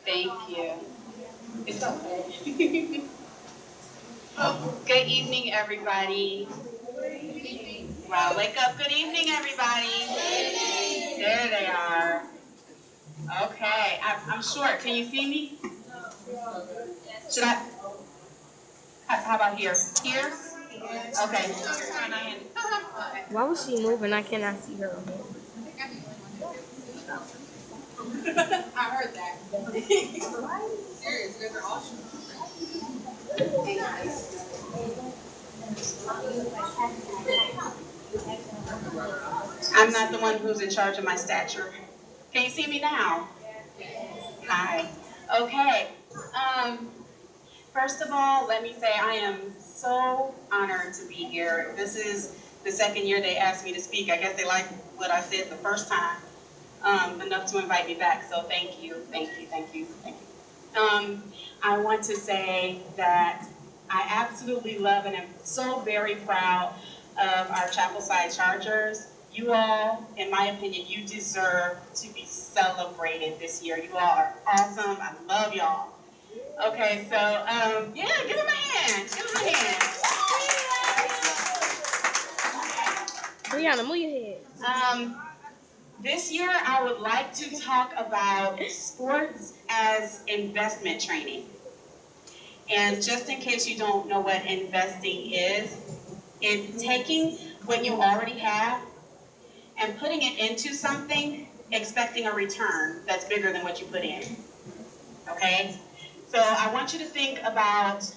Thank you. It's okay. Good evening, everybody. Wow, wake up. Good evening, everybody. There they are. Okay, I'm short. Can you see me? Should I? How about here? Here? Okay. Why was she moving? I cannot see her. I heard that. Serious, they're awesome. I'm not the one who's in charge of my stature. Can you see me now? Hi. Okay. Um, First of all, let me say I am so honored to be here. This is the second year they asked me to speak. I guess they liked what I said the first time, enough to invite me back. So thank you, thank you, thank you, thank you. I want to say that I absolutely love and am so very proud of our Chapelside Chargers. You all, in my opinion, you deserve to be celebrated this year. You all are awesome. I love y'all. Okay, so, yeah, give him a hand. Give him a hand. Brianna, move your head. This year, I would like to talk about sports as investment training. And just in case you don't know what investing is, it's taking what you already have and putting it into something, expecting a return that's bigger than what you put in. Okay? So I want you to think about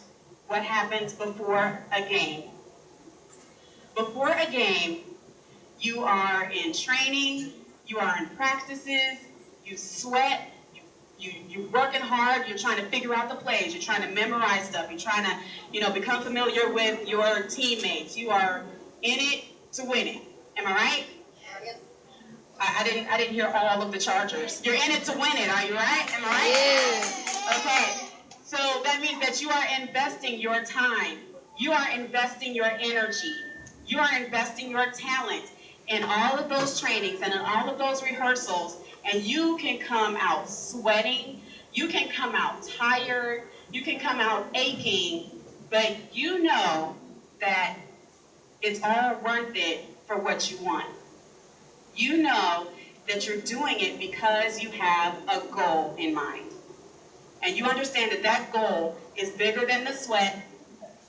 what happens before a game. Before a game, you are in training, you are in practices, you sweat, you're working hard, you're trying to figure out the plays, you're trying to memorize stuff, you're trying to, become familiar with your teammates. You are in it to win it. Am I right? I didn't hear all of the Chargers. You're in it to win it, are you right? Am I right? Yeah. Okay. So that means that you are investing your time. You are investing your energy. You are investing your talent in all of those trainings and in all of those rehearsals. And you can come out sweating. You can come out tired. You can come out aching. But you know that it's all worth it for what you want. You know that you're doing it because you have a goal in mind. And you understand that that goal is bigger than the sweat,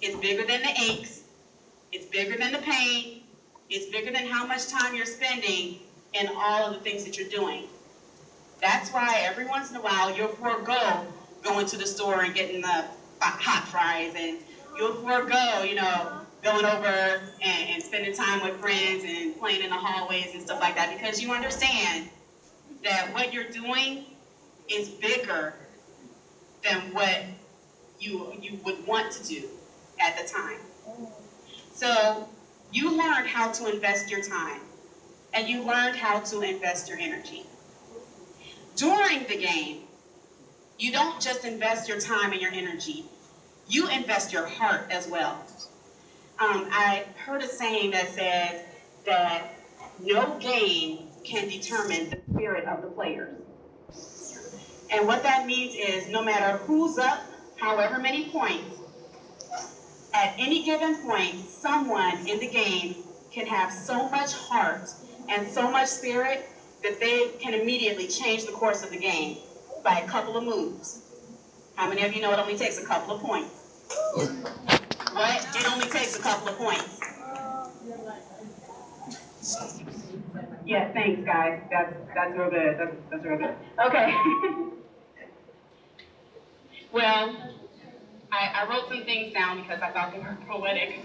it's bigger than the aches, it's bigger than the pain, it's bigger than how much time you're spending in all of the things that you're doing. That's why every once in a while you'll forego going to the store and getting the hot fries, and you'll forego, going over and spending time with friends and playing in the hallways and stuff like that, because you understand that what you're doing is bigger than what you would want to do at the time. So you learned how to invest your time, and you learned how to invest your energy. During the game, you don't just invest your time and your energy, you invest your heart as well. I heard a saying that says that no game can determine the spirit of the players. And what that means is no matter who's up, however many points, at any given point, someone in the game can have so much heart and so much spirit that they can immediately change the course of the game by a couple of moves. How many of you know it only takes a couple of points? What? It only takes a couple of points. Yeah, thanks, guys. That's real good. That's real good. Okay. Well, I wrote some things down because I thought they were poetic.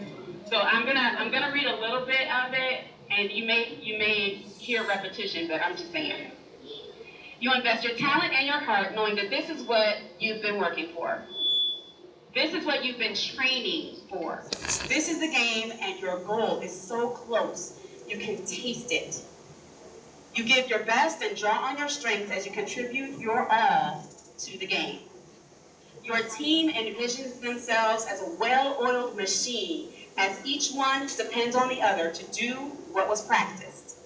So I'm gonna read a little bit of it, and you may hear repetition, but I'm just saying. You invest your talent and your heart, knowing that this is what you've been working for. This is what you've been training for. This is the game, and your goal is so close. You can taste it. You give your best and draw on your strengths as you contribute your all to the game. Your team envisions themselves as a well-oiled machine, as each one depends on the other to do what was practiced.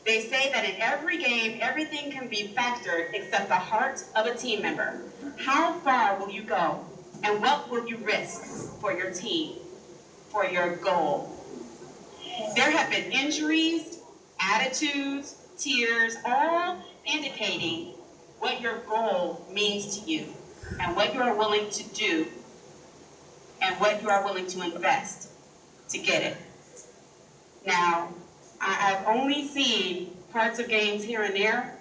They say that in every game, everything can be factored except the heart of a team member. How far will you go? And what will you risk for your team, for your goal? There have been injuries, attitudes, tears, all indicating what your goal means to you and what you are willing to do and what you are willing to invest to get it. Now, I've only seen parts of games here and there,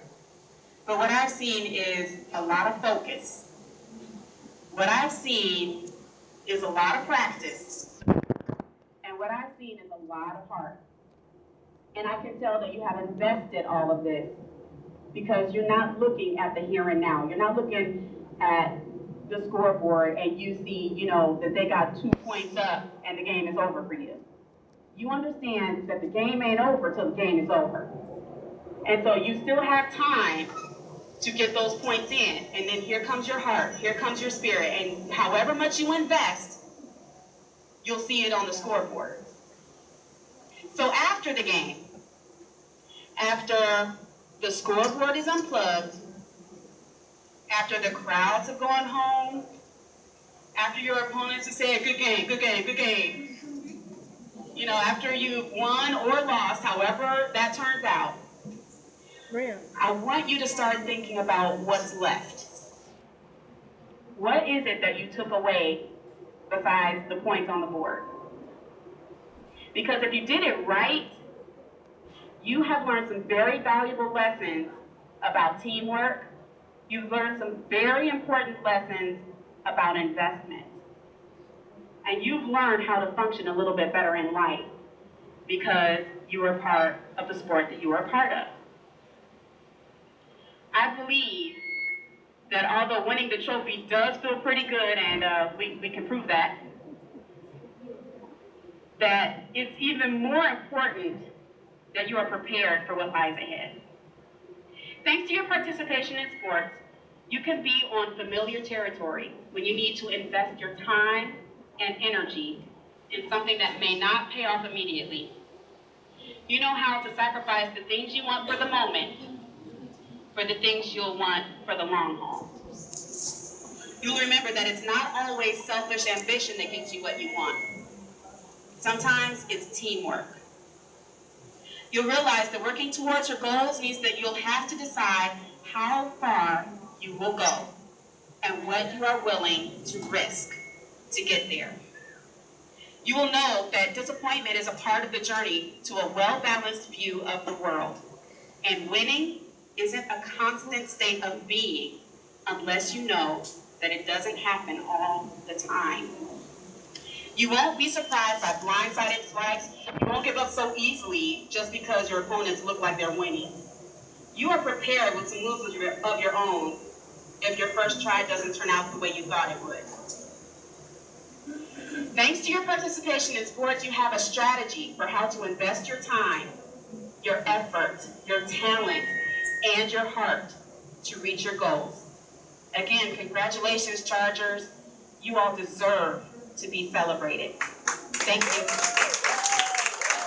but what I've seen is a lot of focus. What I've seen is a lot of practice. And what I've seen is a lot of heart. And I can tell that you have invested all of this because you're not looking at the here and now. You're not looking at the scoreboard and you see, that they got 2 points up and the game is over for you. You understand that the game ain't over till the game is over. And so you still have time to get those points in. And then here comes your heart, here comes your spirit. And however much you invest, you'll see it on the scoreboard. So after the game, after the scoreboard is unplugged, after the crowds have gone home, after your opponents have said, good game, good game, good game, after you've won or lost, however that turns out, I want you to start thinking about what's left. What is it that you took away besides the points on the board? Because if you did it right, you have learned some very valuable lessons about teamwork. You've learned some very important lessons about investment. And you've learned how to function a little bit better in life because you were a part of the sport that you were a part of. I believe that although winning the trophy does feel pretty good, and we can prove that it's even more important that you are prepared for what lies ahead. Thanks to your participation in sports, you can be on familiar territory when you need to invest your time and energy in something that may not pay off immediately. You know how to sacrifice the things you want for the moment for the things you'll want for the long haul. You'll remember that it's not always selfish ambition that gets you what you want. Sometimes it's teamwork. You'll realize that working towards your goals means that you'll have to decide how far you will go and what you are willing to risk to get there. You will know that disappointment is a part of the journey to a well-balanced view of the world. And winning isn't a constant state of being unless you know that it doesn't happen all the time. You won't be surprised by blindsided strikes. You won't give up so easily just because your opponents look like they're winning. You are prepared with some moves of your own if your first try doesn't turn out the way you thought it would. Thanks to your participation in sports, you have a strategy for how to invest your time, your effort, your talent, and your heart to reach your goals. Again, congratulations, Chargers. You all deserve to be celebrated. Thank you.